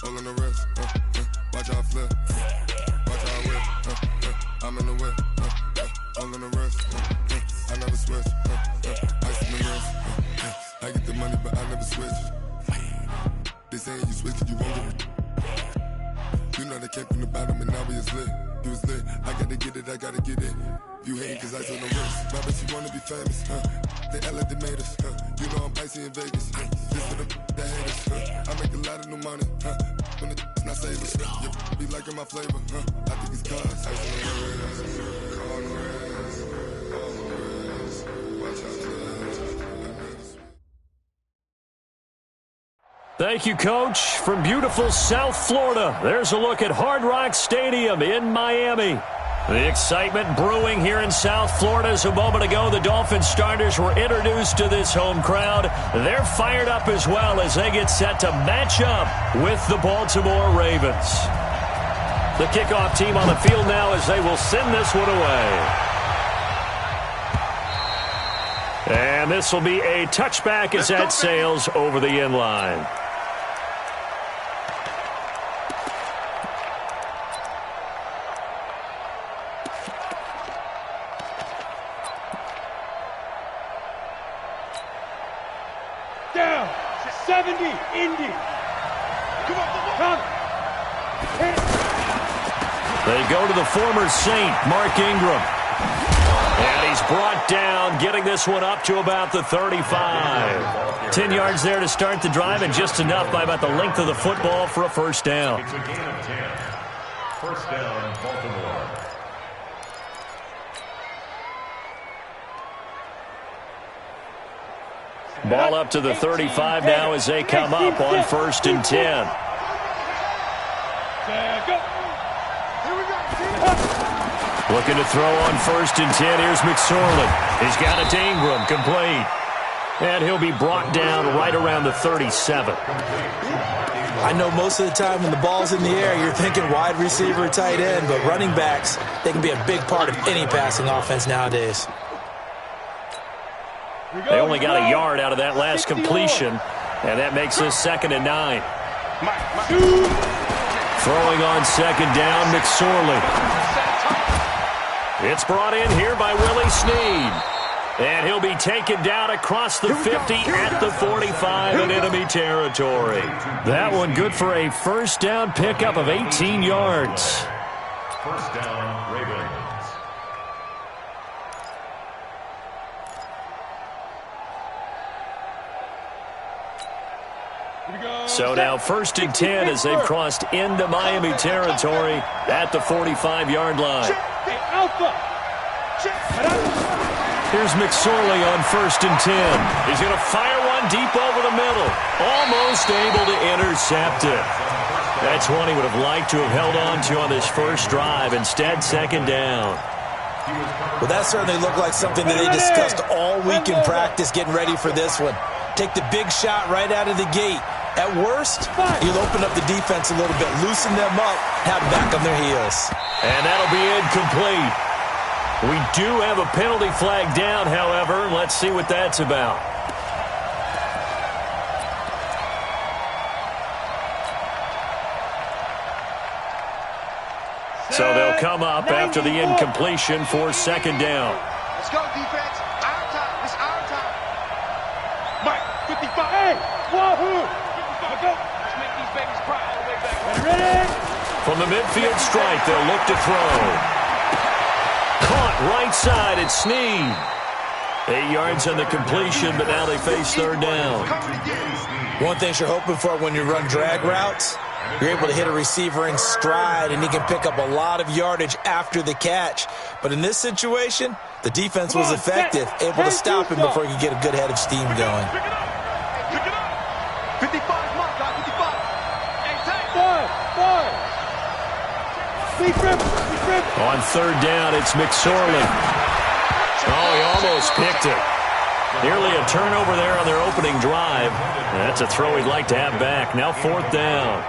All in the wrist, watch how I flip. Watch how I whip, I'm in the whip. All in the wrist, I never switch. Ice in the wrist, I get the money, but I never switch. They saying you switch it, you won't get it. You know they came from the bottom and now we is lit. You was lit, I gotta get it, I gotta get it. You hating cause ice on the wrist. My bitch, you wanna be famous, They LA they made us, You know I'm icy in Vegas, This for the that haters, I make a lot of new money, When it's not savers, You be liking my flavor, I think it's cause ice on the wrist. On the wrist, on the wrist. Watch out, Thank you, Coach. From beautiful South Florida, there's a look at Hard Rock Stadium in Miami. The excitement brewing here in South Florida as a moment ago the Dolphins starters were introduced to this home crowd. They're fired up as well as they get set to match up with the Baltimore Ravens. The kickoff team on the field now as they will send this one away. And this will be a touchback as that sails over the end line. Down, 70, Indy. Come. They go to the former Saint, Mark Ingram. And he's brought down, getting this one up to about the 35. 10 yards there to start the drive, and just enough by about the length of the football for a first down. It's a gain of 10. First down, Baltimore. Ball up to the 35 now as they come up on 1st and 10. Looking to throw on 1st and 10. Here's McSorley. He's got it to Ingram, complete. And he'll be brought down right around the 37. I know most of the time when the ball's in the air, you're thinking wide receiver, tight end, but running backs, they can be a big part of any passing offense nowadays. They only got a yard out of that last completion, and that makes this 2nd and 9. Throwing on 2nd down, McSorley. It's brought in here by Willie Snead. And he'll be taken down across the 50 at the 45 in enemy territory. That one good for a first down pickup of 18 yards. First down, Ravens. So now 1st and 10 as they've crossed into Miami territory at the 45-yard line. Here's McSorley on 1st and 10. He's going to fire one deep over the middle. Almost able to intercept it. That's one he would have liked to have held on to on this first drive. Instead, 2nd down. Well, that certainly looked like something that they discussed all week in practice getting ready for this one. Take the big shot right out of the gate. At worst, you'll open up the defense a little bit, loosen them up, have them back on their heels. And that'll be incomplete. We do have a penalty flag down, however. Let's see what that's about. So they'll come up after the incompletion for 2nd down. Let's go, defense. Our time. It's our time. Mike, 55. Hey, wahoo. Let's make these babies cry all the way back. Ready? From the midfield strike, they'll look to throw. Caught right side, it's Snead. 8 yards on the completion, but now they face 3rd down. One thing you're hoping for when you run drag routes, you're able to hit a receiver in stride, and he can pick up a lot of yardage after the catch. But in this situation, the defense was effective, able to stop him before he could get a good head of steam going. Pick it up. 55, mark, 55. Hey, take. On 3rd down, it's McSorley. Oh, he almost picked it. Nearly a turnover there on their opening drive. That's a throw he'd like to have back. Now 4th down.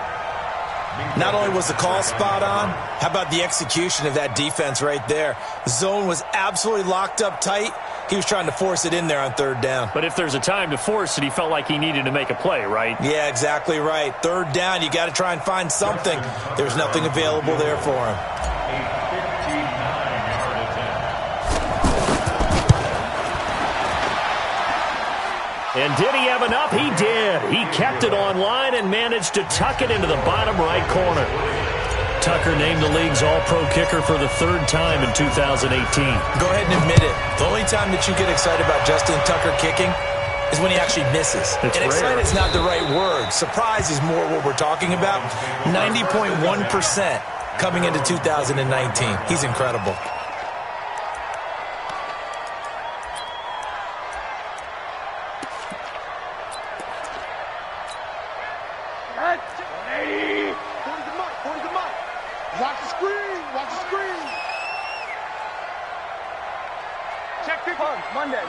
Not only was the call spot on, how about the execution of that defense right there? The zone was absolutely locked up tight. He was trying to force it in there on third down. But if there's a time to force it, he felt like he needed to make a play, right? Yeah, exactly right. Third down, you got to try and find something. There's nothing available there for him. And did he have enough? He did. He kept it online and managed to tuck it into the bottom right corner. Tucker named the league's all-pro kicker for the third time in 2018. Go ahead and admit it. The only time that you get excited about Justin Tucker kicking is when he actually misses. It's and rare. excited is not the right word. Surprise is more what we're talking about. 90.1% coming into 2019. He's incredible. Watch the screen. Watch the screen. Check 50. Monday.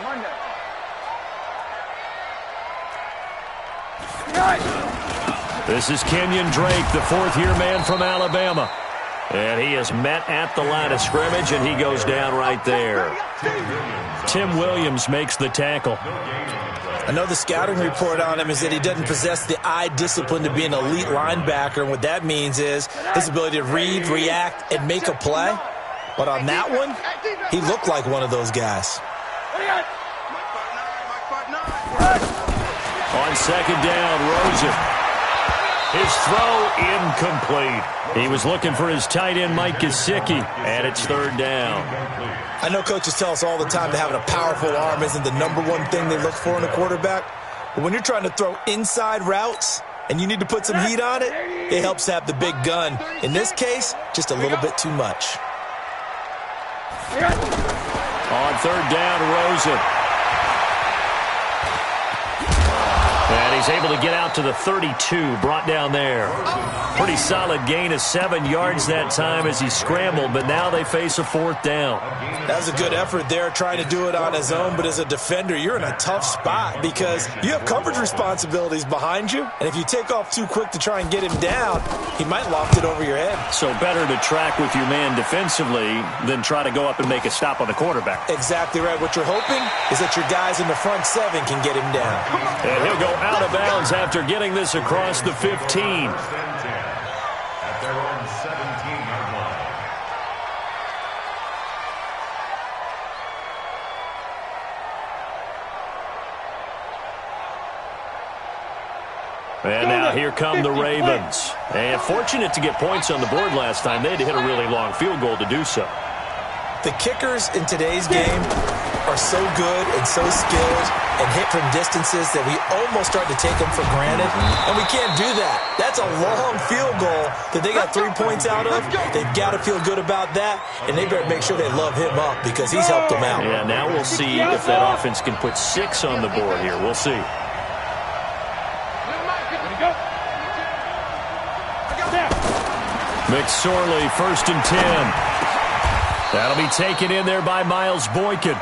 This is Kenyon Drake, the fourth-year man from Alabama. And he is met at the line of scrimmage, and he goes down right there. Tim Williams makes the tackle. I know the scouting report on him is that he doesn't possess the eye discipline to be an elite linebacker, and what that means is his ability to read, react, and make a play. But on that one, he looked like one of those guys. On second down, Rosen. His throw incomplete. He was looking for his tight end, Mike Gesicki, and it's third down. I know coaches tell us all the time that having a powerful arm isn't the number one thing they look for in a quarterback. But when you're trying to throw inside routes and you need to put some heat on it, it helps have the big gun. In this case, just a little bit too much. On third down, Rosen. And he's able to get out to the 32, brought down there. Pretty solid gain of 7 yards that time as he scrambled, but now they face a fourth down. That was a good effort there, trying to do it on his own, but as a defender, you're in a tough spot because you have coverage responsibilities behind you, and if you take off too quick to try and get him down, he might loft it over your head. So better to track with your man defensively than try to go up and make a stop on the quarterback. Exactly right. What you're hoping is that your guys in the front 7 can get him down. And he'll go out of bounds after getting this across the 15. At their own 17-yard line. And now here come the Ravens. And fortunate to get points on the board last time. They had to hit a really long field goal to do so. The kickers in today's game are so good and so skilled and hit from distances that we almost start to take them for granted, and we can't do that. That's a long field goal that they got 3 points out of. They've got to feel good about that, and they better make sure they love him up because he's helped them out. Yeah, now we'll see if that offense can put 6 on the board here. We'll see. McSorley, 1st and 10. That'll be taken in there by Miles Boykin.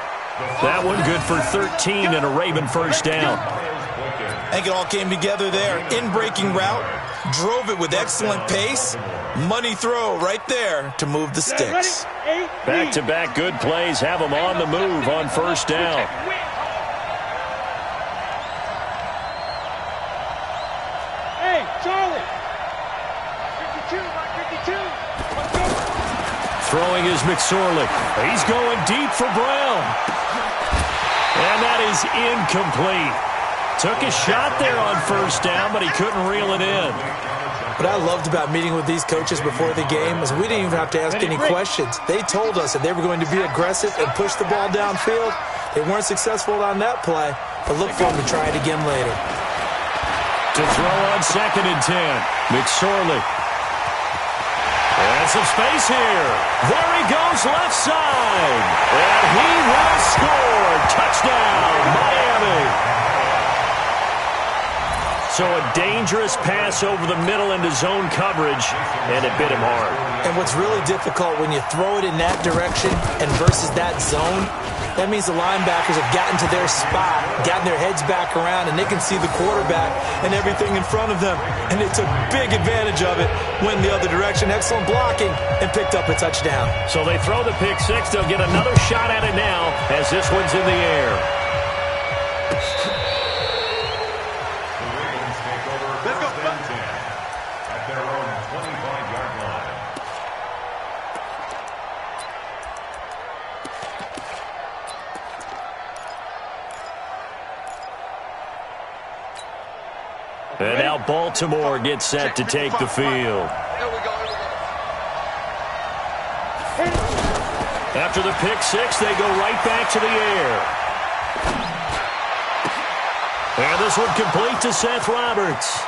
That one good for 13 and a Raven first down. I think it all came together there. In-breaking route, drove it with excellent pace. Money throw right there to move the sticks. Back-to-back good plays have them on the move on first down. Hey, Charlie. 52, Mike 52. Let's go. Throwing is McSorley. He's going deep for Brown. And that is incomplete. Took a shot there on first down, but he couldn't reel it in. What I loved about meeting with these coaches before the game is we didn't even have to ask any questions. They told us that they were going to be aggressive and push the ball downfield. They weren't successful on that play, but look for them to try it again later. To throw on 2nd and 10, McSorley. And some space here. There he goes left side. And he will score. Touchdown, Miami. So a dangerous pass over the middle into zone coverage, and it bit him hard. And what's really difficult when you throw it in that direction and versus that zone, that means the linebackers have gotten to their spot, gotten their heads back around, and they can see the quarterback and everything in front of them. And they took big advantage of it, went the other direction, excellent blocking, and picked up a touchdown. So they throw the pick six. They'll get another shot at it now as this one's in the air. And now Baltimore gets set to take the field. After the pick six, they go right back to the air. And this one complete to Seth Roberts.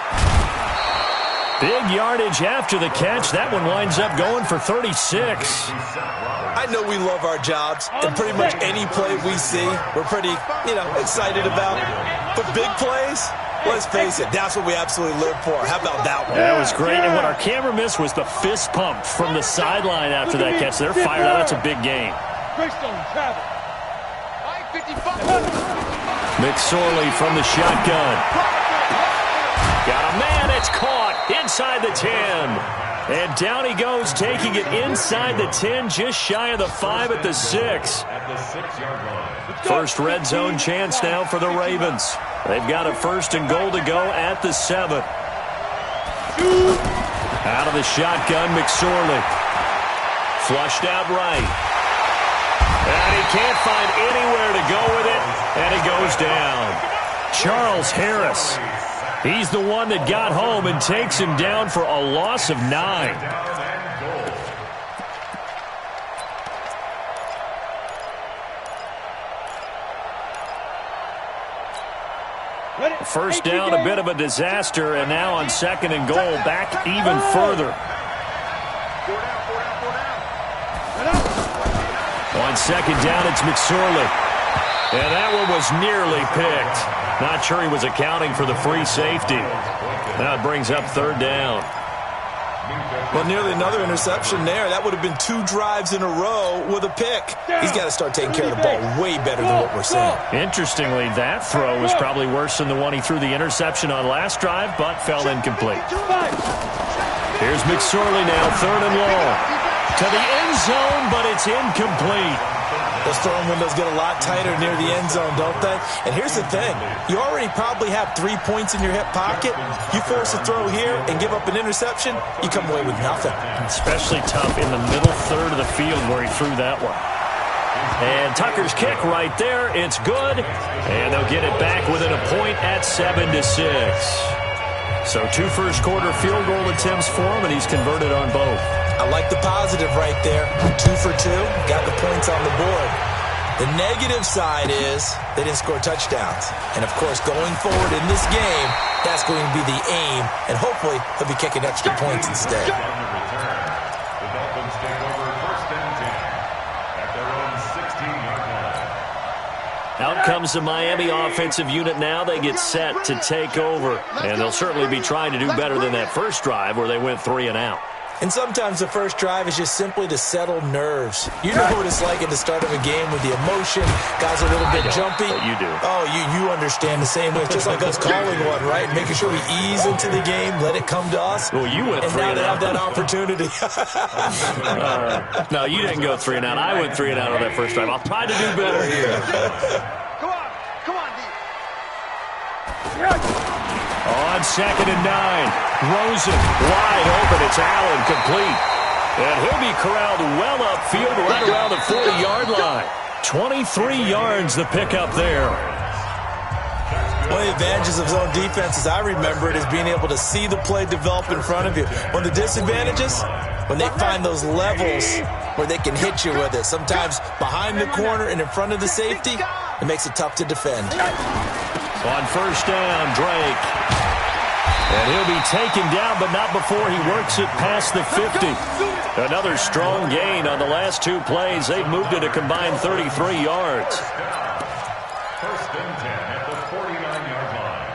Big yardage after the catch. That one winds up going for 36. I know we love our jobs, and pretty much any play we see, we're pretty, excited about. But big plays, let's face it, that's what we absolutely live for. How about that one? That was great, and what our camera missed was the fist pump from the sideline after that catch. They're fired out. That's a big game. McSorley from the shotgun. Got a man. It's caught inside the 10. And down he goes, taking it inside the 10, just shy of the 5 at the 6. First red zone chance now for the Ravens. They've got a first and goal to go at the 7. Out of the shotgun, McSorley. Flushed out right. And he can't find anywhere to go with it, and it goes down. Charles Harris. He's the one that got home and takes him down for a loss of 9. First down, a bit of a disaster, and now on second and goal, back even further. On second down, it's McSorley. And that one was nearly picked. Not sure he was accounting for the free safety. Now it brings up third down. Well, nearly another interception there. That would have been 2 drives in a row with a pick. He's got to start taking care of the ball way better than what we're seeing. Interestingly, that throw was probably worse than the one he threw the interception on last drive, but fell incomplete. Here's McSorley now, third and long. To the end zone, but it's incomplete. Those throwing windows get a lot tighter near the end zone, don't they? And here's the thing. You already probably have 3 points in your hip pocket. You force a throw here and give up an interception, you come away with nothing. Especially tough in the middle third of the field where he threw that one. And Tucker's kick right there. It's good. And they'll get it back within a point at 7-6. So 2 first-quarter field goal attempts for him, and he's converted on both. I like the positive right there. 2 for 2, got the points on the board. The negative side is they didn't score touchdowns. And, of course, going forward in this game, that's going to be the aim, and hopefully he'll be kicking extra points instead. The Dolphins take over first and 10 at their own 16-yard line. Out comes the Miami offensive unit now. They get set to take over, and they'll certainly be trying to do better than that first drive where they went 3 and out. And sometimes the first drive is just simply to settle nerves. You know what it's like at the start of a game with the emotion. Guys are a little bit jumpy. But you do. Oh, you understand the same way. It's just like us calling one, right? Making sure we ease into the game, let it come to us. Well, you went 3 and out. And now they have that opportunity. No, you didn't go 3 and out. I went 3 and out on that first drive. I'll try to do better here. Come on, D. On second and 9. Rosen wide open. It's Allen complete. And he'll be corralled well upfield right around the 40-yard line. 23 yards the pickup there. One of the advantages of zone defense, as I remember it, is being able to see the play develop in front of you. One of the disadvantages, when they find those levels where they can hit you with it, sometimes behind the corner and in front of the safety, it makes it tough to defend. On first down, Drake. And he'll be taken down, but not before he works it past the 50. Another strong gain on the last 2 plays. They've moved it a combined 33 yards. First and 10 at the 49-yard line.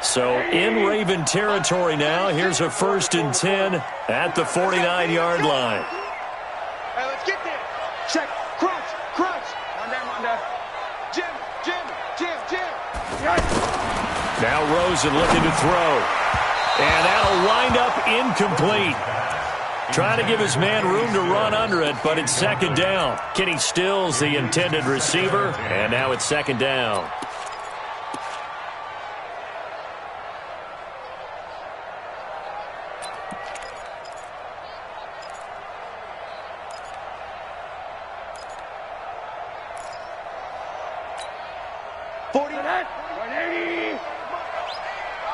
So in Raven territory now. Here's a 1st and 10 at the 49-yard line. Hey, let's get there. Check. Crunch. Crunch. One down. Jim. Now Rosen looking to throw. And that'll wind up incomplete. Trying to give his man room to run under it, but it's 2nd down. Kenny Stills, the intended receiver, and now it's 2nd down.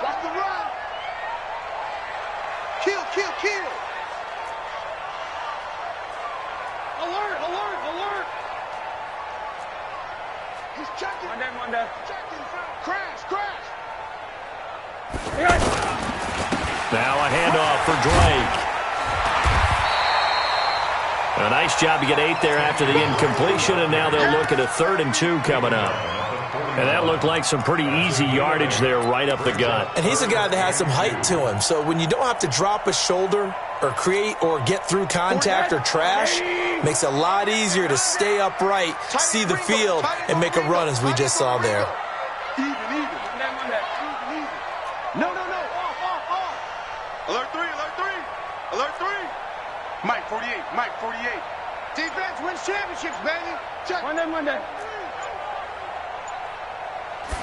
Watch the run. Kill. Alert. He's checking. One down. Checking. Crash. Now a handoff for Drake. A nice job to get 8 there after the incompletion, and now they'll look at a 3rd and 2 coming up. And that looked like some pretty easy yardage there right up the gut. And he's a guy that has some height to him. So when you don't have to drop a shoulder or create or get through contact or trash, makes it a lot easier to stay upright, see the field, and make a run as we just saw there. Even. No. Off. Alert 3. Mike 48. Defense wins championships, baby. Check. One down.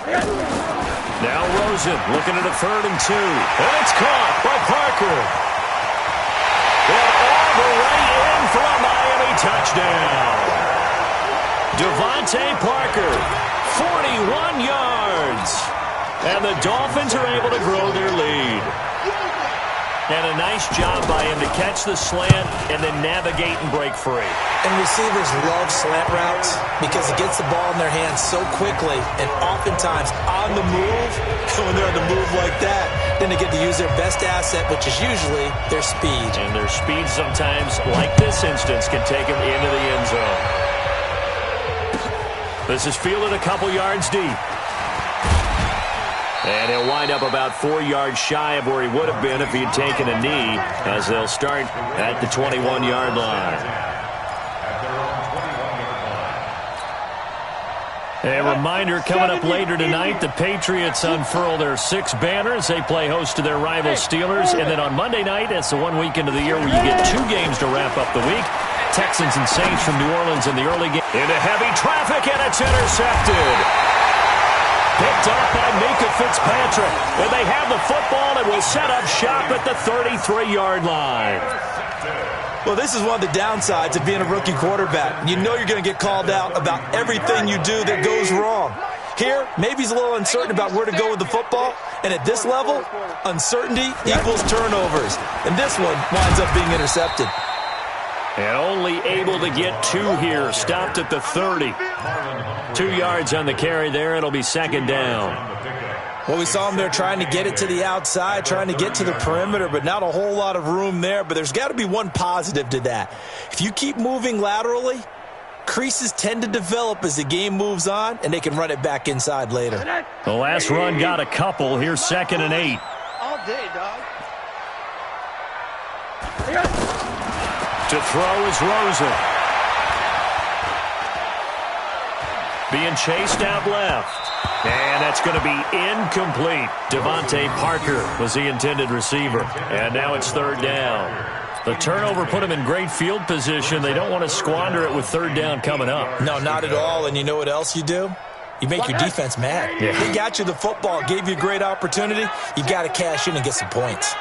Now Rosen looking at a 3rd and 2. And it's caught by Parker. And all the way in for a Miami touchdown. Devontae Parker, 41 yards. And the Dolphins are able to grow their lead. And a nice job by him to catch the slant and then navigate and break free. And receivers love slant routes because it gets the ball in their hands so quickly and oftentimes on the move. When they're on the move like that, then they get to use their best asset, which is usually their speed. And their speed sometimes, like this instance, can take them into the end zone. This is fielded a couple yards deep. And he'll wind up about 4 yards shy of where he would have been if he had taken a knee, as they'll start at the 21-yard line. A reminder, coming up later tonight, the Patriots unfurl their 6 banners. They play host to their rival Steelers. And then on Monday night, it's the one weekend of the year where you get 2 games to wrap up the week. Texans and Saints from New Orleans in the early game. Into heavy traffic, and it's intercepted. Picked up by Mika Fitzpatrick. And they have the football and will set up shop at the 33-yard line. Well, this is one of the downsides of being a rookie quarterback. You know you're going to get called out about everything you do that goes wrong. Here, maybe he's a little uncertain about where to go with the football. And at this level, uncertainty equals turnovers. And this one winds up being intercepted. And only able to get 2 here. Stopped at the 30. 2 yards on the carry there. It'll be 2nd down. Well, we saw him there trying to get it to the outside, trying to get to the perimeter, but not a whole lot of room there. But there's got to be one positive to that. If you keep moving laterally, creases tend to develop as the game moves on, and they can run it back inside later. The last run got a couple. Here's 2nd and 8. All day, dog. To throw is Rosen. Being chased out left. And that's going to be incomplete. Devontae Parker was the intended receiver. And now it's 3rd down. The turnover put them in great field position. They don't want to squander it with 3rd down coming up. No, not at all. And you know what else you do? You make your defense mad. Yeah. They got you the football, gave you a great opportunity. You got to cash in and get some points.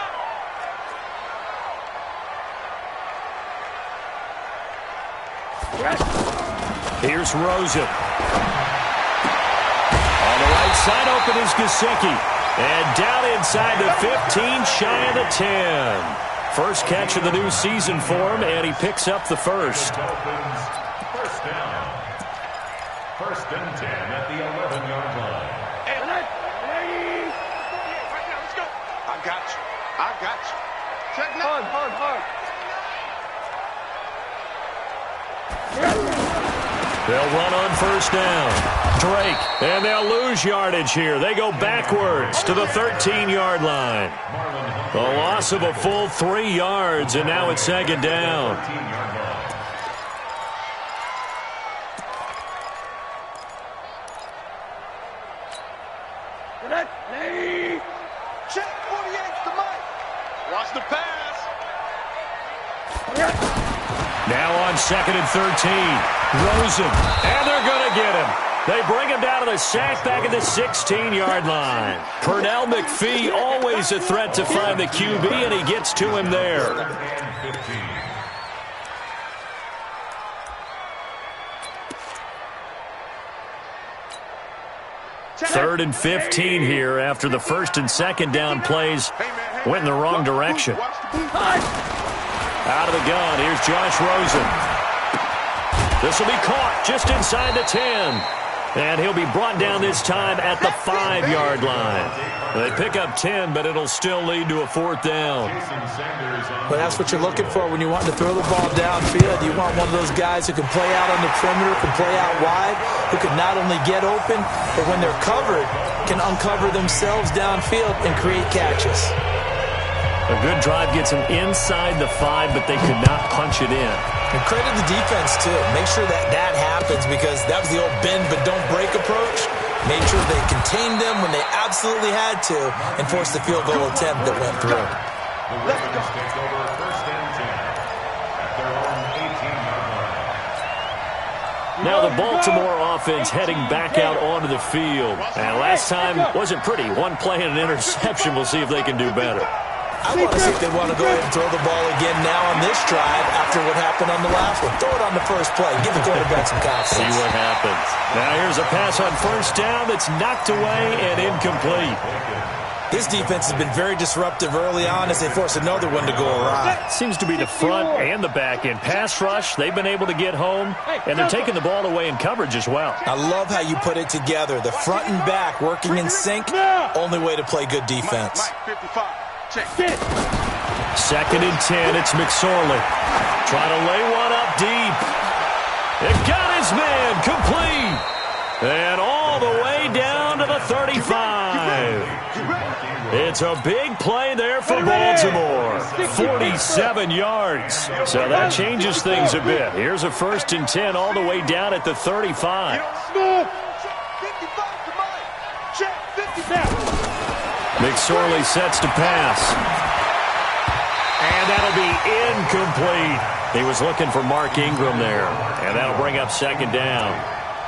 Here's Rosen. On the right side open is Gesicki. And down inside the 15, shy of the 10. First catch of the new season for him, and he picks up the first. First down. 1st and 10 at the 11-yard line. Hey, right now, let's go. I got you. Check now. Hard. They'll run on first down. Drake, and they'll lose yardage here. They go backwards to the 13-yard line. A loss of a full 3 yards, and now it's second down. Check 48 to Mike. Watch the pass. Now on second and 13. Rosen, and they're going to get him. They bring him down to the sack back at the 16-yard line. Pernell McPhee, always a threat to find the QB, and he gets to him there. Third and 15 here after the first and second down plays went in the wrong direction. Out of the gun, here's Josh Rosen. This will be caught just inside the 10. And he'll be brought down this time at the 5-yard line. They pick up 10, but it'll still lead to a fourth down. Well, that's what you're looking for when you want to throw the ball downfield. You want one of those guys who can play out on the perimeter, can play out wide, who can not only get open, but when they're covered, can uncover themselves downfield and create catches. A good drive gets them inside the 5, but they could not punch it in. And credit the defense, too. Make sure that happens because that was the old bend but don't break approach. Made sure they contained them when they absolutely had to and forced the field goal attempt that went through. The Ravens take over first and 10 at their own 18-yard line. Now the Baltimore offense heading back out onto the field. And last time wasn't pretty. One play and an interception. We'll see if they can do better. I want to see if they want to go ahead and throw the ball again now on this drive after what happened on the last one. Throw it on the first play. Give the quarterback some confidence. See what happens. Now here's a pass on first down that's knocked away and incomplete. This defense has been very disruptive early on as they force another one to go awry. Seems to be the front and the back end. Pass rush, they've been able to get home, and they're taking the ball away in coverage as well. I love how you put it together. The front and back working in sync, only way to play good defense. Mike 55. Check. Second and 10, it's McSorley. Trying to lay one up deep. It got his man complete. And all the way down to the 35. It's a big play there for Baltimore. 47 yards. So that changes things a bit. Here's a first and 10 all the way down at the 35. 55 to Mike. Check 57. McSorley sets to pass. And that'll be incomplete. He was looking for Mark Ingram there. And that'll bring up second down.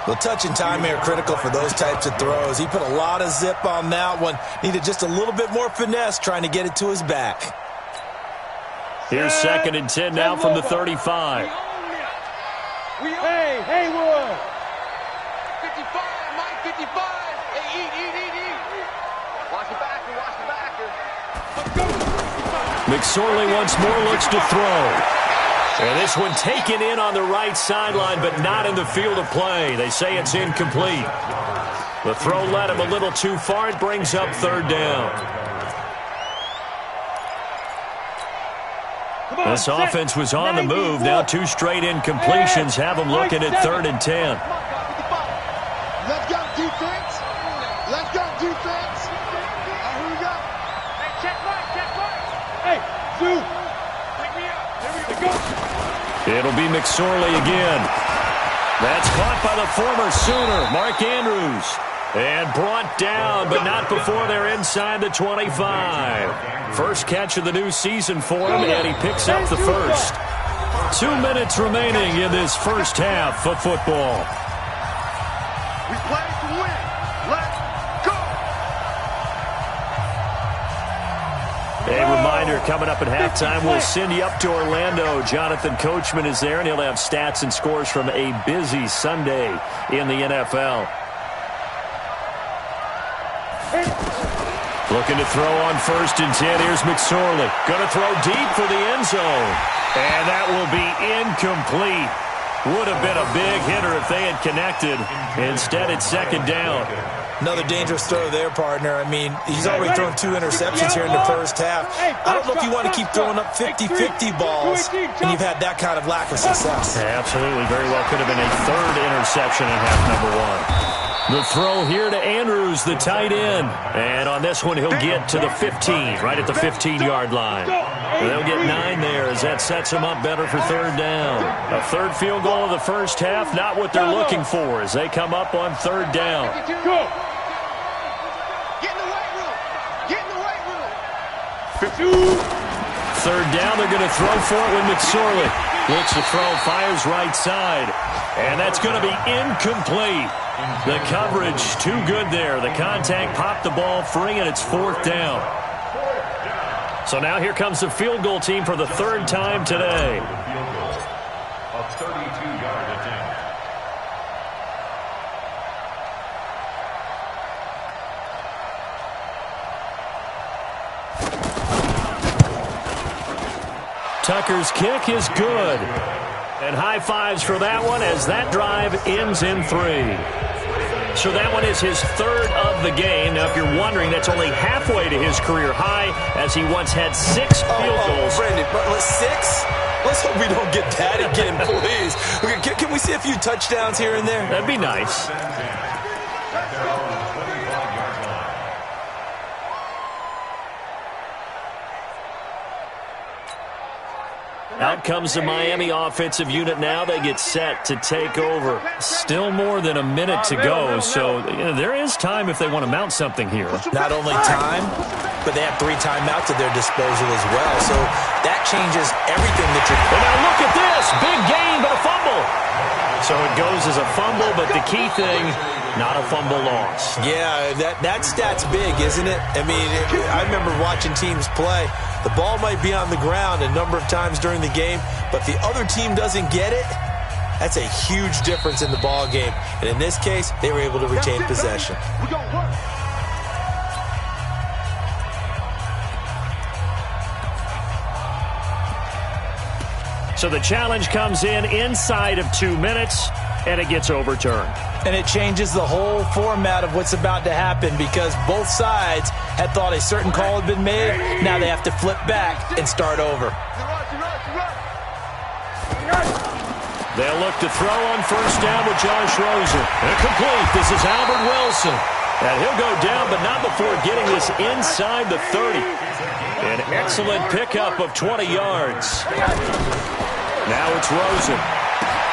Well, touch and timing are critical for those types of throws. He put a lot of zip on that one. Needed just a little bit more finesse trying to get it to his back. Here's second and 10 now from the 35. Hey, Haywood. 55, Mike 55. Hey, eat. Watch the backer, watch the backer. Let's go. McSorley once more looks to throw. And this one taken in on the right sideline, but not in the field of play. They say it's incomplete. The throw led him a little too far. It brings up third down. This offense was on the move. Now 2 straight incompletions have them looking at third and 10. Let's go defense. Let's go defense. Who we got? Hey, check right. Hey, Zoo. Pick me up. Here we go. It'll be McSorley again. That's caught by the former Sooner, Mark Andrews. And brought down, but not before they're inside the 25. First catch of the new season for him, and he picks up the first. 2 minutes remaining in this first half of football. We play to win. Let's go. A reminder, coming up at halftime, we'll send you up to Orlando. Jonathan Coachman is there, and he'll have stats and scores from a busy Sunday in the NFL. Looking to throw on first and 10. Here's McSorley. Going to throw deep for the end zone. And that will be incomplete. Would have been a big hitter if they had connected. Instead, it's second down. Another dangerous throw there, partner. I mean, he's already thrown 2 interceptions here in the first half. I don't know if you want to keep throwing up 50-50 balls, and you've had that kind of lack of success. Yeah, absolutely. Very well could have been a 3rd interception in half number 1. The throw here to Andrews, the tight end. And on this one, he'll get to the 15, right at the 15-yard line. They'll get 9 there as that sets them up better for 3rd down. A 3rd field goal of the first half, not what they're looking for as they come up on 3rd down. Go. Get in the weight room. Get in the weight room. 3rd down, they're going to throw for it with McSorley. Looks to throw, fires right side. And that's going to be incomplete. The coverage too good there. The contact popped the ball free, and it's 4th down. So now here comes the field goal team for the 3rd time today. Field goal. A 32-yard attempt. Tucker's kick is good. And high fives for that one as that drive ends in 3. So that one is his 3rd of the game. Now, if you're wondering, that's only halfway to his career high as he once had 6 field goals. Brandon, 6? Let's hope we don't get that again, please. Can we see a few touchdowns here and there? That'd be nice. Out comes the Miami offensive unit now. They get set to take over. Still more than a minute to go, so there is time if they want to mount something here. Not only time, but they have 3 timeouts at their disposal as well, so that changes everything that you're... And now look at this. Big gain, but a fumble. So it goes as a fumble, but the key thing, not a fumble loss. Yeah, that stat's big, isn't it? I mean, I remember watching teams play. The ball might be on the ground a number of times during the game, but if the other team doesn't get it, that's a huge difference in the ball game. And in this case, they were able to retain possession. So the challenge comes in inside of 2 minutes, and it gets overturned. And it changes the whole format of what's about to happen because both sides had thought a certain call had been made. Now they have to flip back and start over. They'll look to throw on 1st down with Josh Rosen. Incomplete. This is Albert Wilson. And he'll go down, but not before getting this inside the 30. An excellent pickup of 20 yards. Now it's Rosen.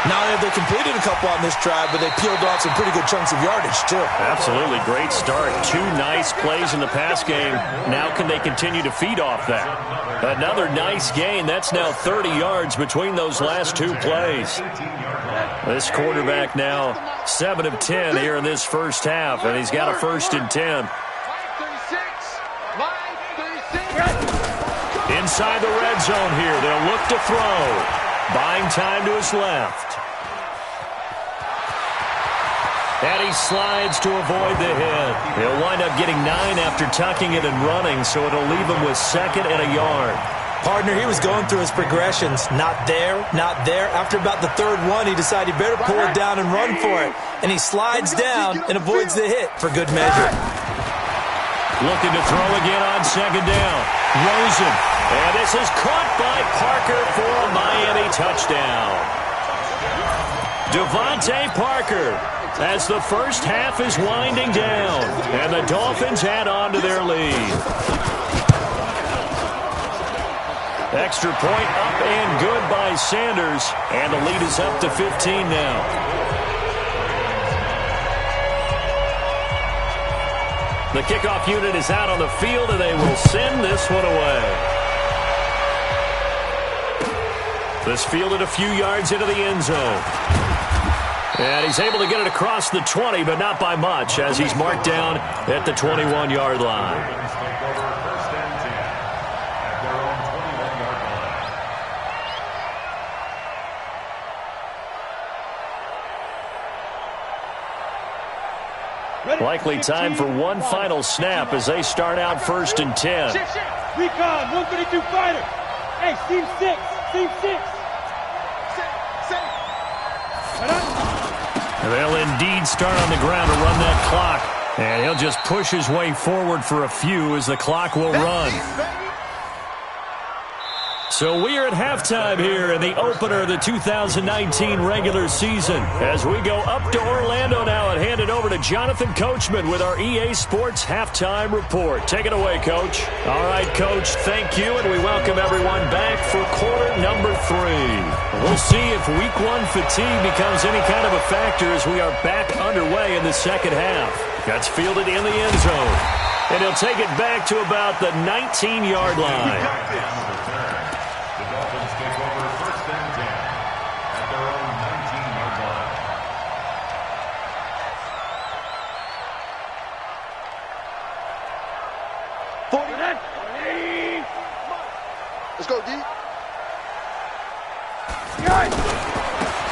Not only have they completed a couple on this drive, but they peeled off some pretty good chunks of yardage, too. Absolutely. Great start. 2 nice plays in the pass game. Now can they continue to feed off that? Another nice gain. That's now 30 yards between those last 2 plays. This quarterback now 7 of 10 here in this first half, and he's got a 1st and 10. Inside the red zone here. They'll look to throw. Buying time to his left. And he slides to avoid the hit. He'll wind up getting 9 after tucking it and running, so it'll leave him with 2nd and a yard. Partner, he was going through his progressions. Not there, not there. After about the 3rd one, he decided he better pull it down and run for it. And he slides down and avoids the hit for good measure. Looking to throw again on 2nd down. Rosen. And this is caught by Parker for a Miami touchdown. Devontae Parker as the first half is winding down. And the Dolphins add on to their lead. Extra point up and good by Sanders. And the lead is up to 15 now. The kickoff unit is out on the field, and they will send this one away. This fielded a few yards into the end zone. And he's able to get it across the 20, but not by much, as he's marked down at the 21-yard line. Likely time for one final snap as they start out 1st and 10. Recon, 132 fighter. Hey, team 6. Team 6. They'll indeed start on the ground to run that clock. And he'll just push his way forward for a few as the clock will run. So we are at halftime here in the opener of the 2019 regular season. As we go up to Orlando now and hand it over to Jonathan Coachman with our EA Sports Halftime Report. Take it away, Coach. All right, Coach, thank you, and we welcome everyone back for quarter number 3. We'll see if week 1 fatigue becomes any kind of a factor as we are back underway in the second half. That's fielded in the end zone. And he'll take it back to about the 19-yard line. Let's go, D.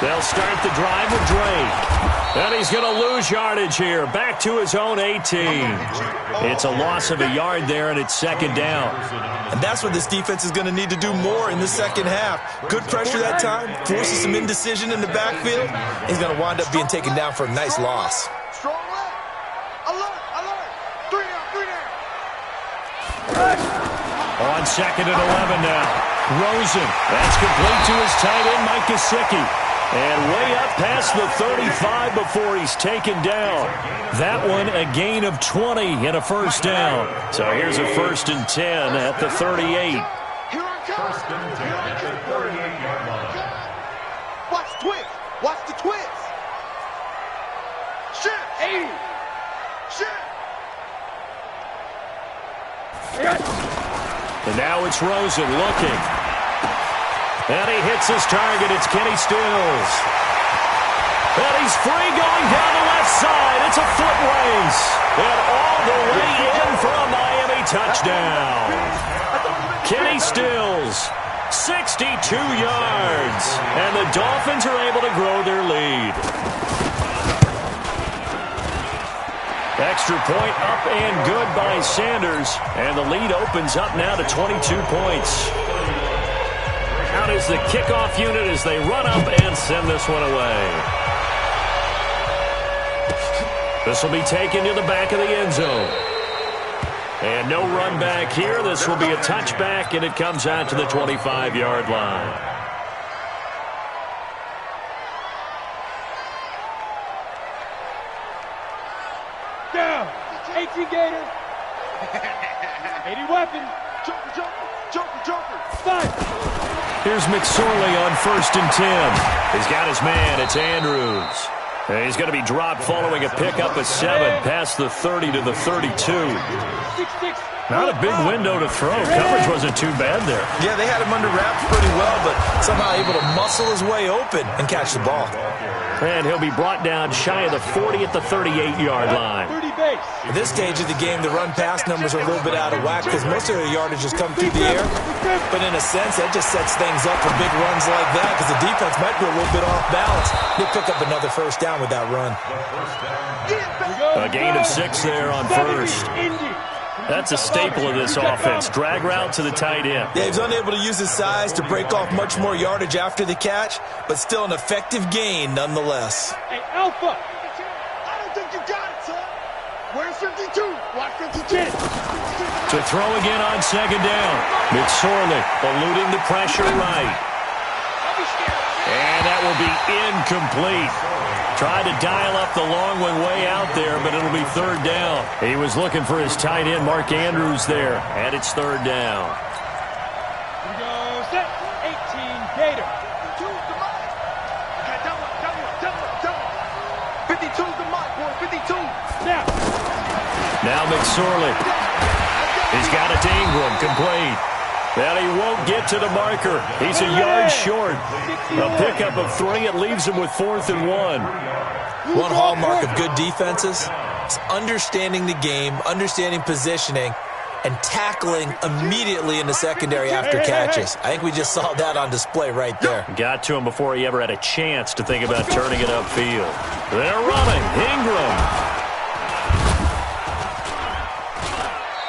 They'll start the drive with Drake. And he's going to lose yardage here. Back to his own 18. It's a loss of a yard there, and it's second down. And that's what this defense is going to need to do more in the second half. Good pressure that time, forces some indecision in the backfield. He's going to wind up being taken down for a nice loss. Strong leg. Alert, alert. 3 down. On second and 11 now. Rosen. That's complete to his tight end, Mike Gesicki. And way up past the 35 before he's taken down. That one a gain of 20 and a first down. So here's a 1st and 10 at the 38. Here I come. 1st and 10 at the 38-yard line. Watch the twist. Watch the twist. Shit. 80. Shit. And now it's Rosen looking. And he hits his target. It's Kenny Stills. And he's free going down the left side. It's a foot race. And all the way in for a Miami touchdown. Kenny Stills, 62 yards. And the Dolphins are able to grow their lead. Extra point up and good by Sanders. And the lead opens up now to 22 points. Out is the kickoff unit as they run up and send this one away. This will be taken to the back of the end zone. And no run back here. This will be a touchback, and it comes out to the 25-yard line. Down. 18 Gator. 80 weapon. Joker. 5. Here's McSorley on 1st and 10. He's got his man. It's Andrews. And he's going to be dropped following a pickup of 7 past the 30 to the 32. Not a big window to throw. Coverage wasn't too bad there. Yeah, they had him under wraps pretty well, but somehow able to muscle his way open and catch the ball. And he'll be brought down shy of the 40 at the 38-yard line. At this stage of the game, the run-pass numbers are a little bit out of whack because most of the yardage has come through the air. But in a sense, that just sets things up for big runs like that because the defense might be a little bit off balance. They'll pick up another first down with that run. A gain of 6 there on 1st. That's a staple of this offense. Drag route to the tight end. Yeah, he's unable to use his size to break off much more yardage after the catch, but still an effective gain nonetheless. Hey, Alpha. I don't think you got it, son. Where's 52? Watch 52. To throw again on second down. McSorley eluding the pressure right. And that will be incomplete. Tried to dial up the long one way out there, but it'll be 3rd down. He was looking for his tight end, Mark Andrews, there, and it's 3rd down. Here we go, set, 18, Gator. 52's the mark. Okay, double. 52's the mark, boy, 52. Now McSorley. He's got it to Ingram, complete. And he won't get to the marker. He's a yard short. A pickup of 3. It leaves him with 4th and 1. One hallmark of good defenses is understanding the game, understanding positioning, and tackling immediately in the secondary after catches. I think we just saw that on display right there. Got to him before he ever had a chance to think about turning it upfield. They're running. Ingram.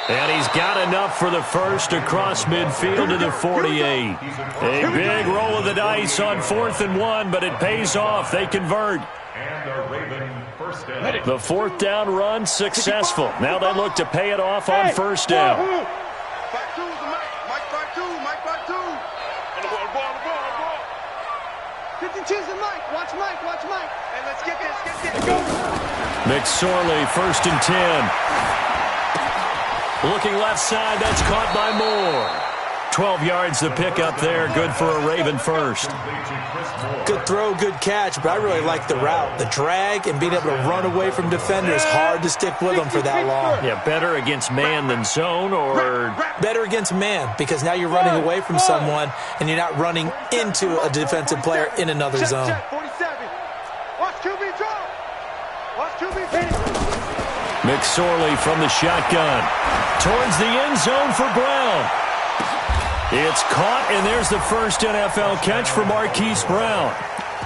And he's got enough for the first across midfield to the 48. A big roll of the dice on 4th and 1, but it pays off. They convert. And the Raven first down. The fourth down run successful. Now they look to pay it off on first down. 5-2 is Mike 5-2, Mike 5-2. On the ball. 52 is Mike. Watch Mike. Hey, let's get this. Go. McSorley, 1st and 10. Looking left side, that's caught by Moore. 12 yards to pick up there. Good for a Raven first. Good throw, good catch, but I really like the route. The drag and being able to run away from defenders, hard to stick with them for that long. Yeah, better against man than zone, or better against man, because now you're running away from someone and you're not running into a defensive player in another zone. 47. Watch QB drop. Watch QB hit it. McSorley from the shotgun. Towards the end zone for Brown. It's caught, and there's the first NFL catch for Marquise Brown.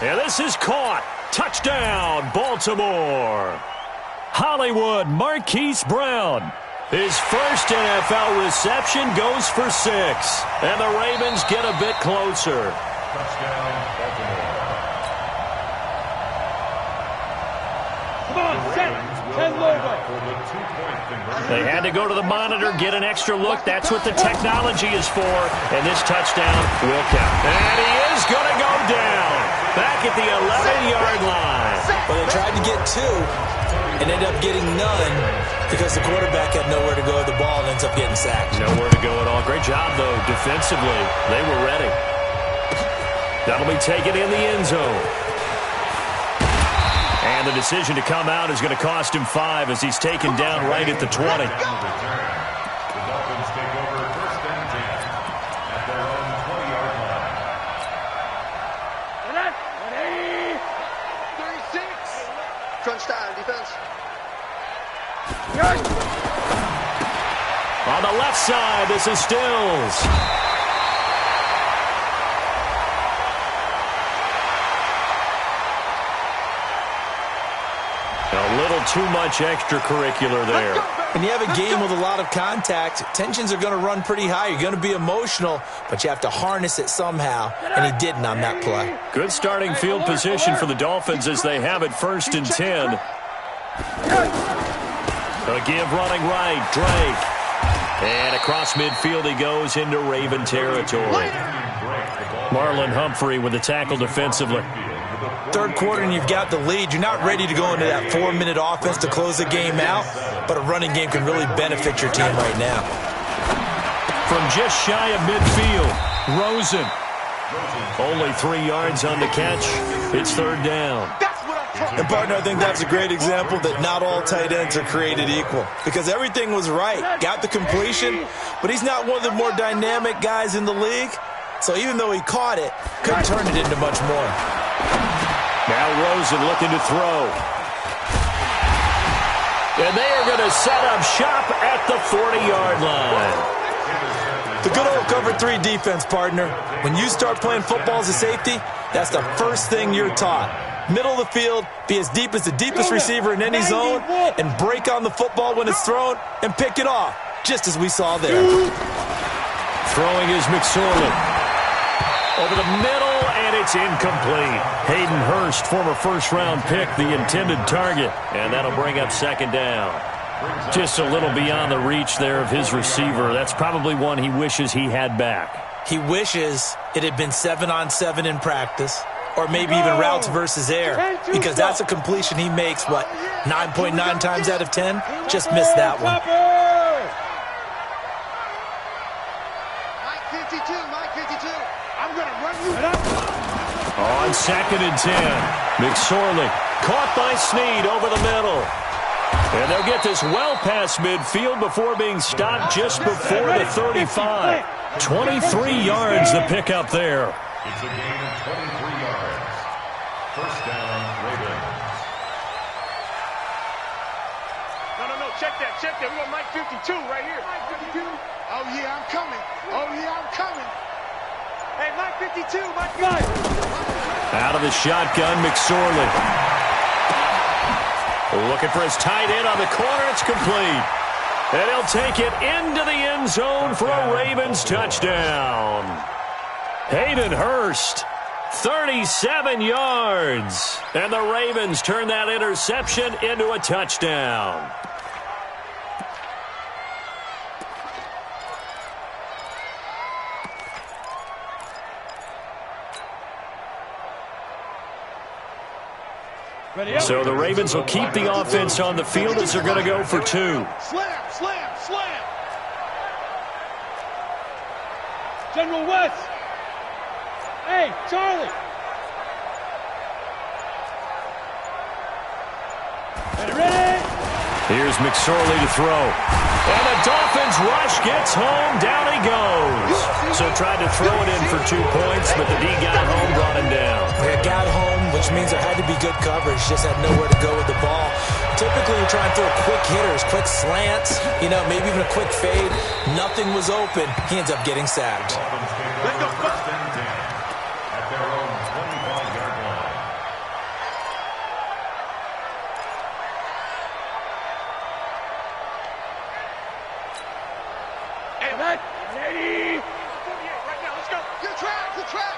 And this is caught. Touchdown, Baltimore. Hollywood, Marquise Brown. His first NFL reception goes for 6. And the Ravens get a bit closer. Touchdown, Baltimore. Come on, set. 10 logo. They had to go to the monitor, get an extra look. That's what the technology is for. And this touchdown will count. And he is going to go down. Back at the 11-yard line. Well, they tried to get 2 and ended up getting none because the quarterback had nowhere to go with the ball and ends up getting sacked. Nowhere to go at all. Great job, though, defensively. They were ready. That'll be taken in the end zone. And the decision to come out is going to cost him 5 as he's taken down right at the 20. The Dolphins take over 1st and 10 at their own 20-yard line. 36. Crunch time, defense. On the left side, this is Stills. A little too much extracurricular there. When you have a game with a lot of contact, tensions are going to run pretty high. You're going to be emotional, but you have to harness it somehow, and he didn't on that play. Good starting field position for the Dolphins as they have it 1st and 10. A give running right, Drake. And across midfield he goes into Raven territory. Marlon Humphrey with the tackle defensively. Third quarter and you've got the lead. You're not ready to go into that 4-minute offense to close the game out, but a running game can really benefit your team right now. From just shy of midfield, Rosen. Only 3 yards on the catch. It's 3rd down. And, partner, I think that's a great example that not all tight ends are created equal because everything was right. Got the completion, but he's not one of the more dynamic guys in the league. So even though he caught it, couldn't turn it into much more. Now Rosen looking to throw. And they are going to set up shop at the 40-yard line. The good old cover 3 defense, partner. When you start playing football as a safety, that's the first thing you're taught. Middle of the field, be as deep as the deepest receiver in any zone, and break on the football when it's thrown and pick it off, just as we saw there. Throwing is McSorley. Over the middle, and it's incomplete. Hayden Hurst, former first-round pick, the intended target, and that'll bring up 2nd down. Just a little beyond the reach there of his receiver. That's probably one he wishes he had back. He wishes it had been 7-on-7 in practice, or maybe even routes versus air, because that's a completion he makes, 9.9 times out of 10? Just missed that one. Mike 52, Mike 52. I'm going to run you up. On 2nd and 10, McSorley caught by Snead over the middle. And they'll get this well past midfield before being stopped just before the 35. 23 yards to pick up there. It's a gain of 23 yards. 1st down, Ravens. No. Check that. We got Mike 52 right here. Mike 52. Oh, yeah, I'm coming. Hey, Mike 52, Mike 52. Out of the shotgun, McSorley. Looking for his tight end on the corner. It's complete. And he'll take it into the end zone for a Ravens touchdown. Hayden Hurst 37 yards. And the Ravens turn that interception into a touchdown. So the Ravens will keep the offense on the field as they're going to go for 2. Slam, slam, slam. General West. Hey, Charlie. Ready? Here's McSorley to throw. And the Dolphins rush gets home. Down he goes. So tried to throw it in for 2 points, but the D got home, brought him down. They got home, which means there had to be good coverage. Just had nowhere to go with the ball. Typically, you're trying to throw quick hitters, quick slants, maybe even a quick fade. Nothing was open. He ends up getting sacked. Let's go first and 10 at their own 25-yard line. Hey, man. Ready? 48 right now. Let's go. Good track, good track.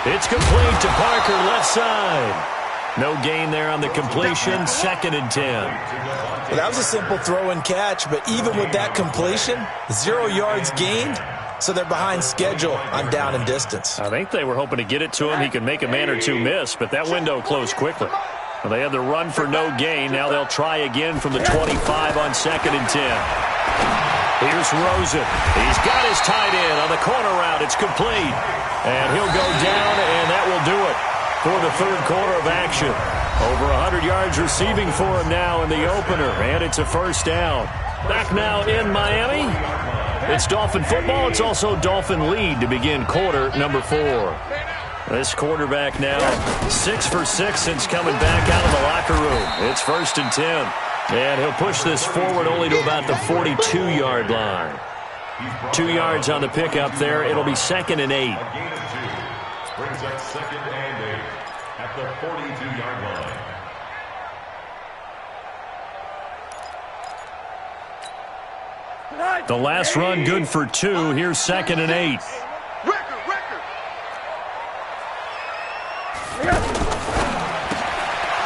It's complete to Parker, left side. No gain there on the completion, 2nd and 10. Well, that was a simple throw and catch, but even with that completion, 0 yards gained, so they're behind schedule on down and distance. I think they were hoping to get it to him. He could make a man or two miss, but that window closed quickly. Well, they had the run for no gain. Now they'll try again from the 25 on 2nd and 10. Here's Rosen. He's got his tight end on the corner route. It's complete. And he'll go down, and that will do it for the 3rd quarter of action. Over 100 yards receiving for him now in the opener, and it's a 1st down. Back now in Miami. It's Dolphin football. It's also Dolphin lead to begin quarter number 4. This quarterback now 6 for 6 since coming back out of the locker room. It's 1st and 10. And he'll push this forward only to about the 42-yard line. 2 yards on the pickup there. It'll be 2nd and 8. A gain of 2 brings up 2nd and 8 at the 42-yard line. The last run good for 2. Here's 2nd and 8.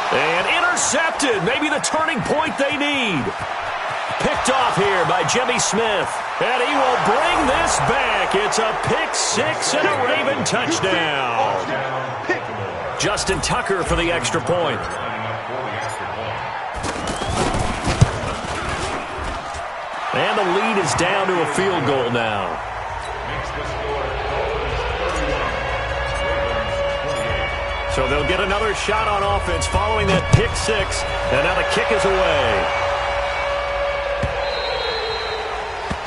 And intercepted. Maybe the turning point they need. Picked off here by Jimmy Smith. And he will bring this back. It's a pick 6 and a Raven touchdown. Justin Tucker for the extra point. And the lead is down to a field goal now. So they'll get another shot on offense following that pick 6. And now the kick is away.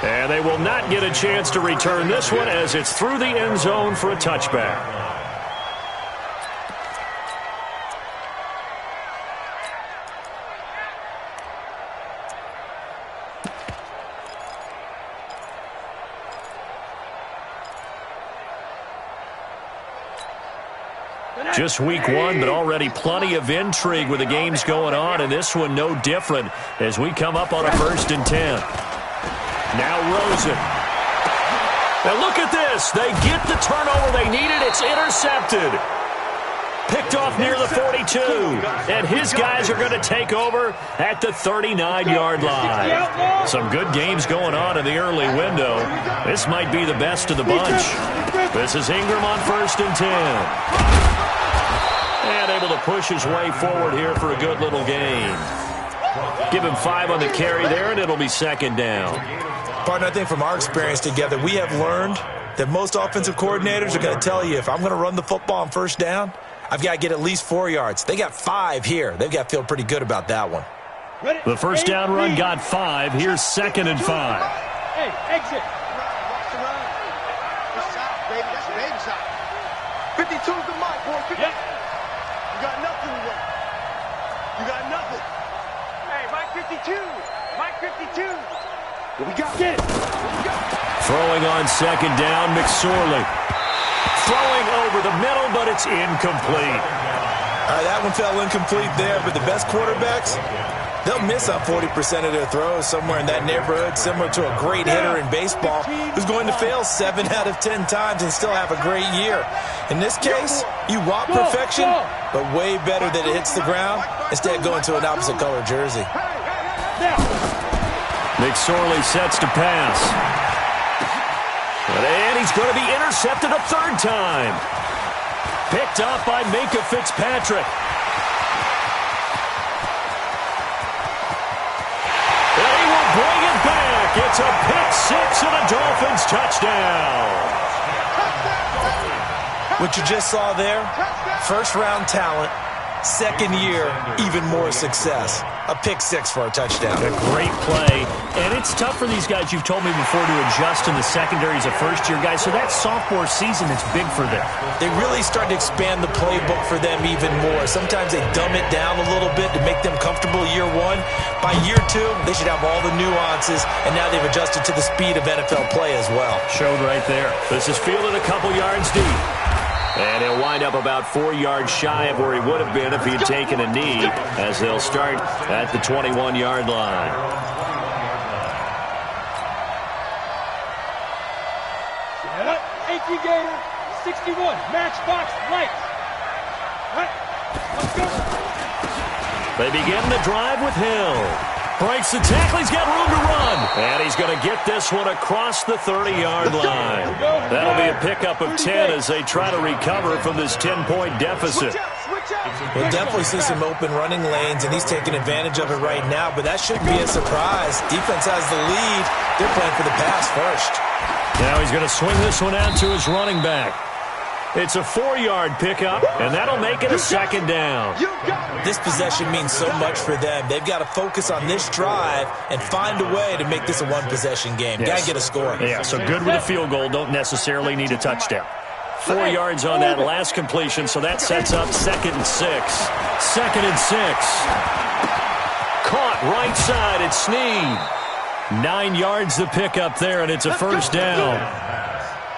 And they will not get a chance to return this one as it's through the end zone for a touchback. Just week 1, but already plenty of intrigue with the games going on, and this one no different as we come up on a 1st and 10. Now Rosen. Now look at this. They get the turnover they needed. It's intercepted. Picked off near the 42. And his guys are going to take over at the 39-yard line. Some good games going on in the early window. This might be the best of the bunch. This is Ingram on 1st and 10. And able to push his way forward here for a good little gain. Give him 5 on the carry there, and it'll be 2nd down. Partner, I think from our experience together, we have learned that most offensive coordinators are going to tell you, if I'm going to run the football on 1st down, I've got to get at least 4 yards. They got 5 here. They've got to feel pretty good about that one. The 1st down run got 5. Here's 2nd and 5. Hey, exit. Watch the run. That's shot, baby. That's a baby shot. 52's the mark, boy. Yep. You got nothing today. You got nothing. Hey, Mike 52. Mike 52. What we got? Get it. Throwing on 2nd down, McSorley. Throwing over the middle, but it's incomplete. All right, that one fell incomplete there, but the best quarterbacks, they'll miss on 40% of their throws somewhere in that neighborhood, similar to a great hitter in baseball who's going to fail 7 out of 10 times and still have a great year. In this case, you want perfection, but way better that it hits the ground instead going to an opposite color jersey. McSorley sets to pass. And he's going to be intercepted a third time. Picked up by Minkah Fitzpatrick. And he will bring it back. It's a pick-6 and a Dolphins touchdown. What you just saw there, first-round talent, second year, even more success. A pick-6 for a touchdown. A great play. And it's tough for these guys, you've told me before, to adjust in the secondary as a first-year guy. So that sophomore season is big for them. They really start to expand the playbook for them even more. Sometimes they dumb it down a little bit to make them comfortable year one. By year two, they should have all the nuances, and now they've adjusted to the speed of NFL play as well. Showed right there. This is fielded a couple yards deep. And he'll wind up about 4 yards shy of where he would have been if he'd taken a knee, as they'll start at the 21-yard line. 18 Gator, 61, matchbox, lights. Right, let's go. They begin the drive with Hill. Breaks the tackle. He's got room to run. And he's going to get this one across the 30-yard line. That'll be a pickup of 10 as they try to recover from this 10-point deficit. We'll definitely see some open running lanes, and he's taking advantage of it right now, but that shouldn't be a surprise. Defense has the lead. They're playing for the pass first. Now he's going to swing this one out to his running back. It's a 4-yard pickup, and that'll make it a second down. This possession means so much for them. They've got to focus on this drive and find a way to make this a one-possession game. Got to get a score. Yeah, so good with a field goal. Don't necessarily need a touchdown. 4 yards on that last completion, so that sets up 2nd and 6. 2nd and 6. Caught right side. It's Snead. 9 yards the pickup there, and it's a first down.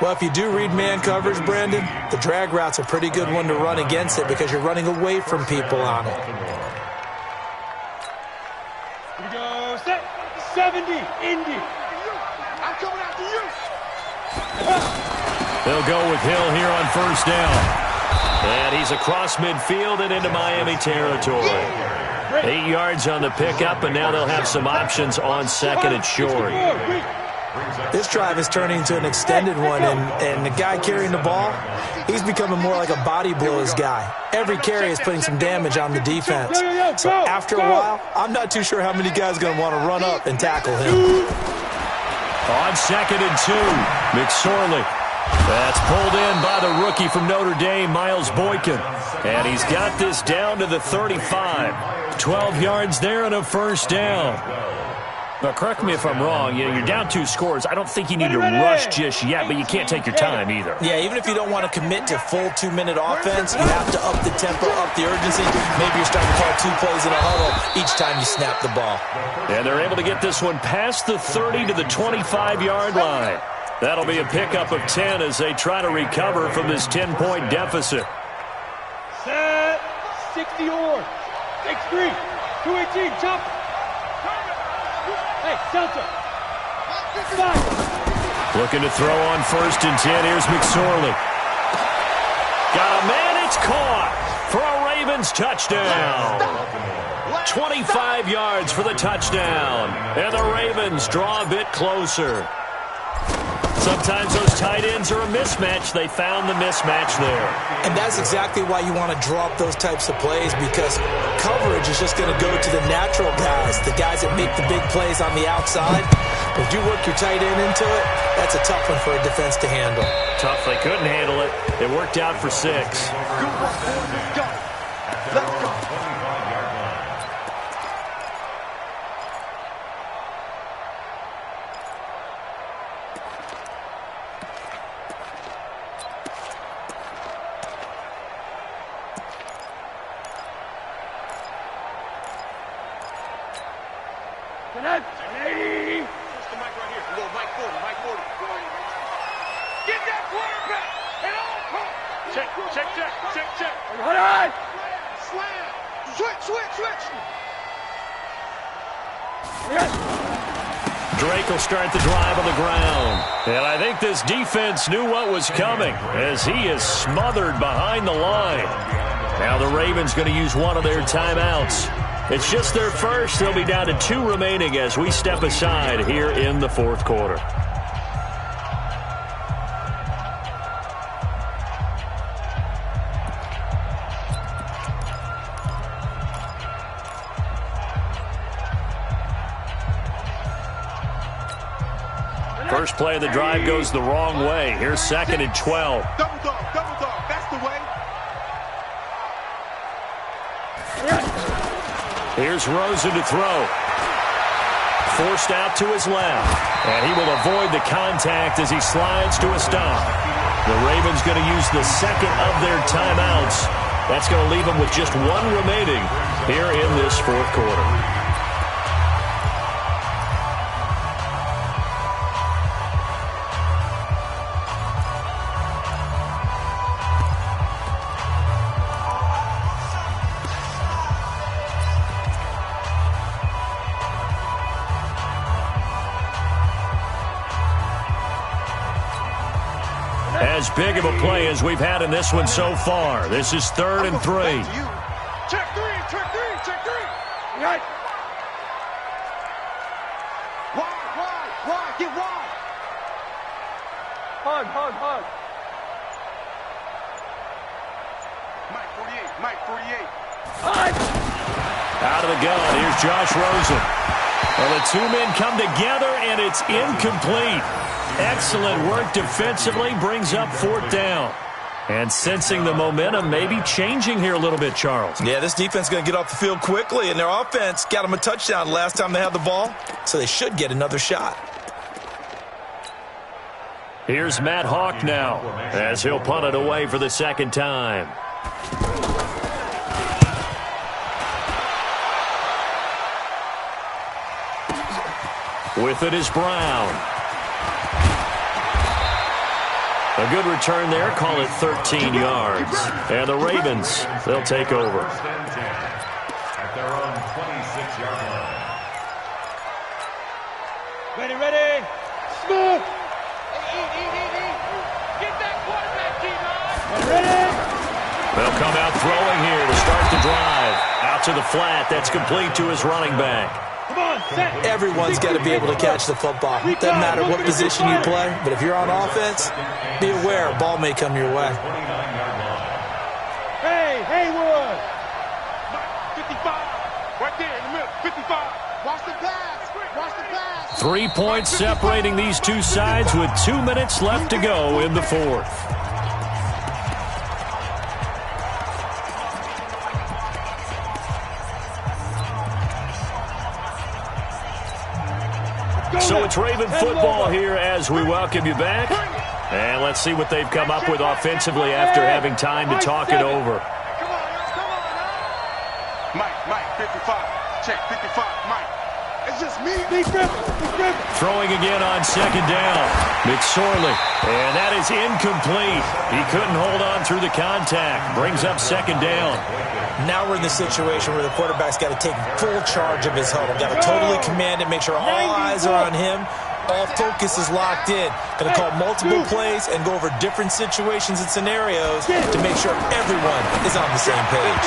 Well, if you do read man coverage, Brandon, the drag route's a pretty good one to run against it because you're running away from people on it. Here we go, set, 70, Indy. I'm coming after you. They'll go with Hill here on first down. And he's across midfield and into Miami territory. 8 yards on the pickup, and now they'll have some options on second and short. This drive is turning into an extended one, and the guy carrying the ball, he's becoming more like a body blows guy. Every carry is putting some damage on the defense. So after a while, I'm not too sure how many guys are going to want to run up and tackle him. On 2nd and 2, McSorley. That's pulled in by the rookie from Notre Dame, Miles Boykin. And he's got this down to the 35. 12 yards there and a first down. Now, correct me if I'm wrong. You're down 2 scores. I don't think you need to rush just yet, but you can't take your time either. Yeah, even if you don't want to commit to full 2-minute offense, you have to up the tempo, up the urgency. Maybe you're starting to call 2 plays in a huddle each time you snap the ball. And they're able to get this one past the 30 to the 25-yard line. That'll be a pickup of 10 as they try to recover from this 10-point deficit. Set, 60 or, take 3, 218, jump. Hey, Delta. 5. Looking to throw on 1st and 10. Here's McSorley. Got a man. It's caught for a Ravens touchdown. 25 yards for the touchdown. And the Ravens draw a bit closer. Sometimes those tight ends are a mismatch. They found the mismatch there. And that's exactly why you want to draw up those types of plays, because coverage is just going to go to the natural guys, the guys that make the big plays on the outside. But if you work your tight end into it, that's a tough one for a defense to handle. Tough. They couldn't handle it. It worked out for 6. Let's go. Drake will start the drive on the ground. And I think think this defense knew what was coming as he is smothered behind the line. Now the Ravens going to use one of their timeouts. It's just their first. They'll be down to 2 remaining as we step aside here in the fourth quarter. First play of the drive goes the wrong way. Here's 2nd and 12. Double dog, that's the way. Here's Rosen to throw. Forced out to his left. And he will avoid the contact as he slides to a stop. The Ravens going to use the second of their timeouts. That's going to leave them with just 1 remaining here in this fourth quarter. As big of a play as we've had in this one so far. This is 3rd and 3. Check three. Right. Wide. Get wide. Hard. Mike 48. Out of the gun. Here's Josh Rosen. Well, the 2 men come together, and it's incomplete. Excellent work defensively, brings up 4th down. And sensing the momentum may be changing here a little bit, Charles. Yeah, this defense is going to get off the field quickly, and their offense got them a touchdown last time they had the ball, so they should get another shot. Here's Matt Hawk now as he'll punt it away for the 2nd time. With it is Brown. A good return there, call it 13 yards. And the Ravens, they'll take over. At their own 26-yard line. Ready. Smooth. Eat. Get that quarterback, T-Line. Ready. They'll come out throwing here to start the drive. Out to the flat, that's complete to his running back. Everyone's got to be able to catch the football. Doesn't matter what position you play, but if you're on offense, be aware a ball may come your way. Hey, Haywood. 55. Right there in the middle. 55. Watch the pass. 3 points separating these two sides with 2 minutes left to go in the fourth. So it's Raven football here as we welcome you back. And let's see what they've come up with offensively after having time to talk it over. Come on. Mike, 55. Check, 55. Mike. It's just me. Throwing again on 2nd down. McSorley. And that is incomplete. He couldn't hold on through the contact. Brings up 2nd down. Now we're in the situation where the quarterback's got to take full charge of his huddle. Got to totally command it, make sure all eyes are on him. All focus is locked in. Going to call multiple plays and go over different situations and scenarios to make sure everyone is on the same page.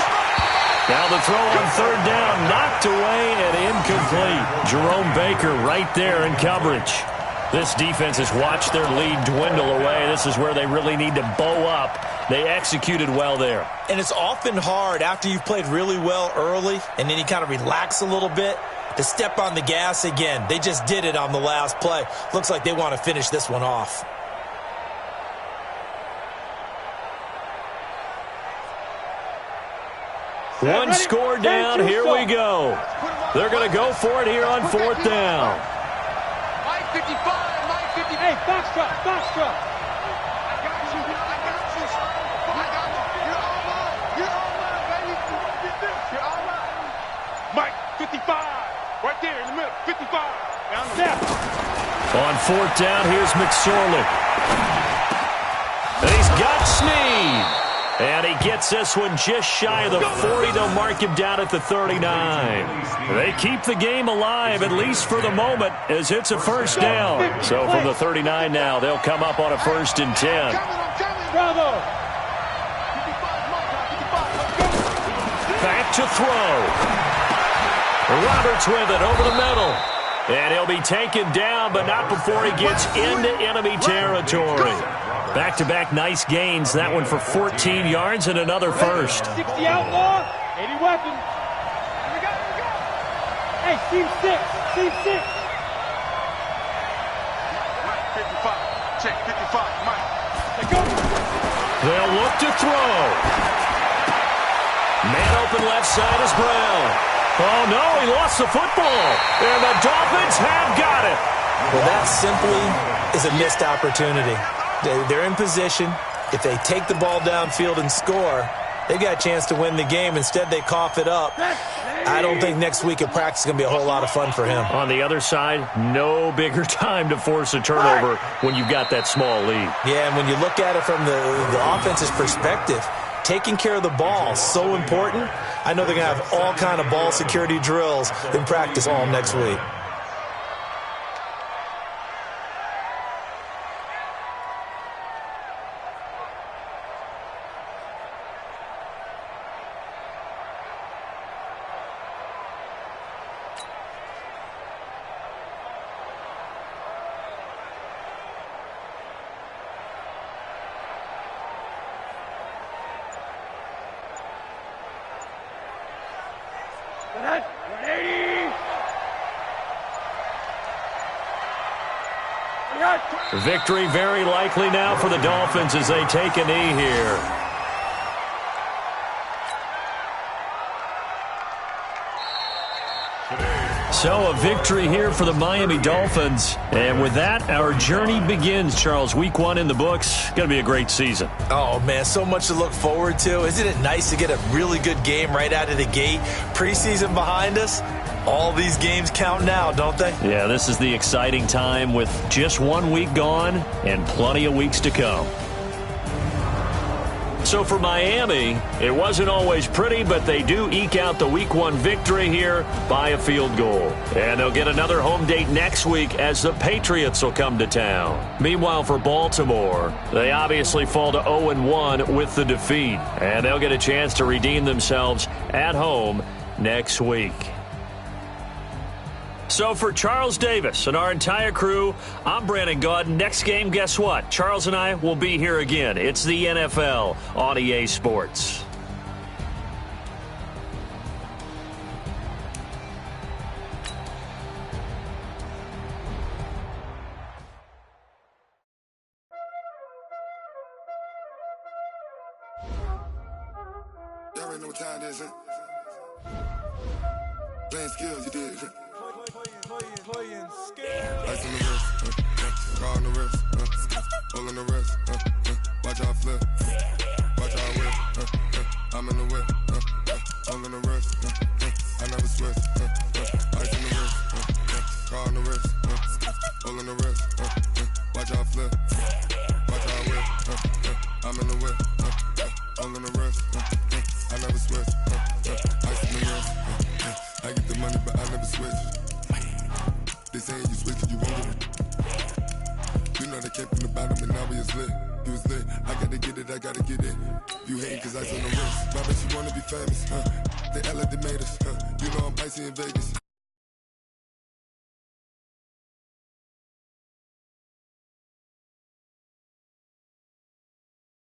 Now the throw on 3rd down, knocked away and incomplete. Jerome Baker right there in coverage. This defense has watched their lead dwindle away. This is where they really need to bow up. They executed well there. And it's often hard after you've played really well early and then you kind of relax a little bit to step on the gas again. They just did it on the last play. Looks like they want to finish this one off. One score down. Here we go. They're going to go for it here on 4th down. Mike 55. Hey, box drop. I got you. You're all right, baby. You're all right. Mike 55. Right there in the middle. 55. Down the left. On 4th down, here's McSorley. And he's got Snead. And he gets this one just shy of the 40. They'll mark him down at the 39. They keep the game alive, at least for the moment, as it's a first down. So from the 39 now, they'll come up on a 1st and 10. Bravo. Back to throw. Roberts with it over the middle. And he'll be taken down, but not before he gets into enemy territory. Back-to-back nice gains. That one for 14 yards and another first. 60 outlaw, 80 weapons. Here we go. Hey, team 6. Team 6. Mike, 55. Check, 55. Mike. Let's go. They'll look to throw. Man open left side is Brown. Oh, no, he lost the football. And the Dolphins have got it. Well, that simply is a missed opportunity. They're in position. If they take the ball downfield and score, they've got a chance to win the game. Instead, they cough it up. I don't think next week at practice is going to be a whole lot of fun for him. On the other side, no bigger time to force a turnover when you've got that small lead. Yeah, and when you look at it from the offense's perspective, taking care of the ball is so important. I know they're going to have all kind of ball security drills in practice all next week. Victory very likely now for the Dolphins as they take a knee here. So a victory here for the Miami Dolphins. And with that, our journey begins, Charles. Week 1 in the books. Going to be a great season. Oh, man, so much to look forward to. Isn't it nice to get a really good game right out of the gate? Preseason behind us. All these games count now, don't they? Yeah, this is the exciting time with just 1 week gone and plenty of weeks to come. So for Miami, it wasn't always pretty, but they do eke out the Week 1 victory here by a field goal. And they'll get another home date next week as the Patriots will come to town. Meanwhile, for Baltimore, they obviously fall to 0-1 with the defeat. And they'll get a chance to redeem themselves at home next week. So for Charles Davis and our entire crew, I'm Brandon Gaudin. Next game, guess what? Charles and I will be here again. It's the NFL on EA Sports. Y'all already know what time it is, huh? Playing skills, you did, huh? Playing skills. Ice on the wrist, car on the wrist, hole in the wrist, watch out flip, watch out whip, I'm in the whip, hole in the wrist, I never switch, ice on the wrist, car on the wrist, hole in the wrist, watch out flip, watch out whip, I'm in the whip, hole in the wrist, I never switch, ice on the wrist, I get the money but I never switch. They saying you switch 'cause you won't get it. You know they came from the bottom and now we is lit. You was lit, I gotta get it, I gotta get it. You hating 'cause ice on the wrist. My bitch, you wanna be famous, They L like they made us, You know I'm icy in Vegas.